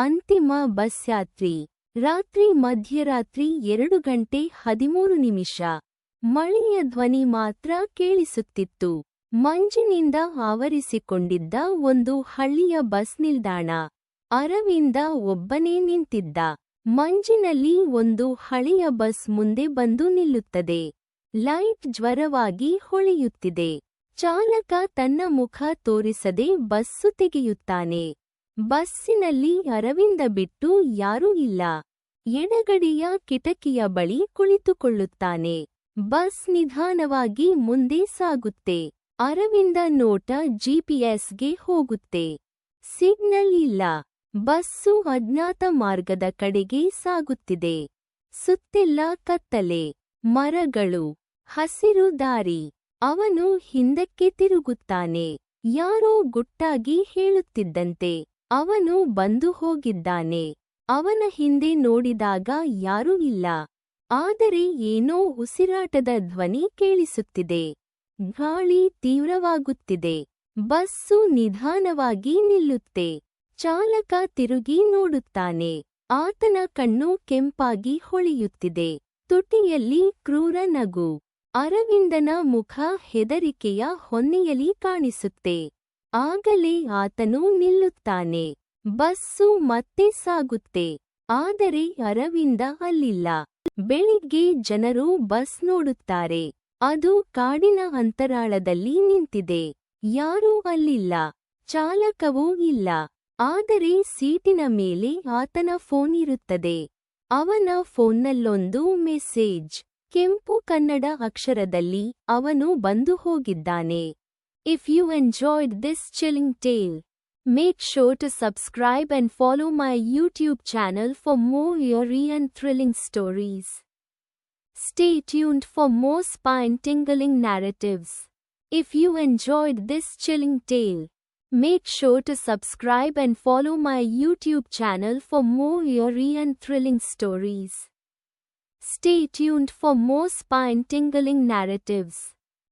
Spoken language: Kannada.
ಅಂತಿಮ ಬಸ್ ಯಾತ್ರಿ. ರಾತ್ರಿ ಮಧ್ಯರಾತ್ರಿ 2:13 ಮಳೆಯ ಧ್ವನಿ ಮಾತ್ರ ಕೇಳಿಸುತ್ತಿತ್ತು. ಮಂಜಿನಿಂದ ಆವರಿಸಿಕೊಂಡಿದ್ದ ಒಂದು ಹಳ್ಳಿಯ ಬಸ್ ನಿಲ್ದಾಣ. ಅರವಿಂದ ಒಬ್ಬನೇ ನಿಂತಿದ್ದ. ಮಂಜಿನಲ್ಲಿ ಒಂದು ಹಳೆಯ ಬಸ್ ಮುಂದೆ ಬಂದು ನಿಲ್ಲುತ್ತದೆ. ಲೈಟ್ ಜ್ವರವಾಗಿ ಹೊಳೆಯುತ್ತಿದೆ. ಚಾಲಕ ತನ್ನ ಮುಖ ತೋರಿಸದೆ ಬಸ್ಸು ತೆಗೆಯುತ್ತಾನೆ. ಬಸ್ಸಿನಲ್ಲಿ ಅರವಿಂದ ಬಿಟ್ಟು ಯಾರೂ ಇಲ್ಲ. ಎಡಗಡೆಯ ಕಿಟಕಿಯ ಬಳಿ ಕುಳಿತುಕೊಳ್ಳುತ್ತಾನೆ. ಬಸ್ ನಿಧಾನವಾಗಿ ಮುಂದೆ ಸಾಗುತ್ತೆ. ಅರವಿಂದ ನೋಟ ಜಿಪಿಎಸ್ಗೆ ಹೋಗುತ್ತೆ. ಸಿಗ್ನಲ್ ಇಲ್ಲ. ಬಸ್ಸು ಅಜ್ಞಾತ ಮಾರ್ಗದ ಕಡೆಗೆ ಸಾಗುತ್ತಿದೆ. ಸುತ್ತೆಲ್ಲ ಕತ್ತಲೆ, ಮರಗಳು, ಹಸಿರು ದಾರಿ. ಅವನು ಹಿಂದಕ್ಕೆ ತಿರುಗುತ್ತಾನೆ. ಯಾರೋ ಗುಟ್ಟಾಗಿ ಹೇಳುತ್ತಿದ್ದಂತೆ ಅವನು ಬಂದು ಹೋಗಿದ್ದಾನೆ. ಅವನ ಹಿಂದೆ ನೋಡಿದಾಗ ಯಾರೂ ಇಲ್ಲ. ಆದರೆ ಏನೋ ಉಸಿರಾಟದ ಧ್ವನಿ ಕೇಳಿಸುತ್ತಿದೆ. ಗಾಳಿ ತೀವ್ರವಾಗುತ್ತಿದೆ. ಬಸ್ಸು ನಿಧಾನವಾಗಿ ನಿಲ್ಲುತ್ತೆ. ಚಾಲಕ ತಿರುಗಿ ನೋಡುತ್ತಾನೆ. ಆತನ ಕಣ್ಣು ಕೆಂಪಾಗಿ ಹೊಳೆಯುತ್ತಿದೆ. ತುಟಿಯಲ್ಲಿ ಕ್ರೂರ ನಗು. ಅರವಿಂದನ ಮುಖ ಹೆದರಿಕೆಯ ಹೊನ್ನೆಯಲ್ಲಿ ಕಾಣಿಸುತ್ತೆ. ಆಗಲೇ ಆತನು ನಿಲ್ಲುತ್ತಾನೆ. ಬಸ್ಸು ಮತ್ತೆ ಸಾಗುತ್ತೆ. ಆದರೆ ಅರವಿಂದ ಅಲ್ಲಿಲ್ಲ. ಬೆಳಿಗ್ಗೆ ಜನರು ಬಸ್ ನೋಡುತ್ತಾರೆ. ಅದು ಕಾಡಿನ ಅಂತರಾಳದಲ್ಲಿ ನಿಂತಿದೆ. ಯಾರೂ ಅಲ್ಲಿಲ್ಲ. ಚಾಲಕವೂ ಇಲ್ಲ. ಆದರೆ ಸೀಟಿನ ಮೇಲೆ ಆತನ ಫೋನ್ ಇರುತ್ತದೆ. ಅವನ ಫೋನ್ನಲ್ಲೊಂದು ಮೆಸೇಜ್. ಕೆಂಪು ಕನ್ನಡ ಅಕ್ಷರದಲ್ಲಿ ಅವನು ಬಂದು ಹೋಗಿದ್ದಾನೆ. If you enjoyed this chilling tale, make sure to subscribe and follow my YouTube channel for more eerie and thrilling stories. Stay tuned for more spine-tingling narratives. If you enjoyed this chilling tale, make sure to subscribe and follow my YouTube channel for more eerie and thrilling stories. Stay tuned for more spine-tingling narratives.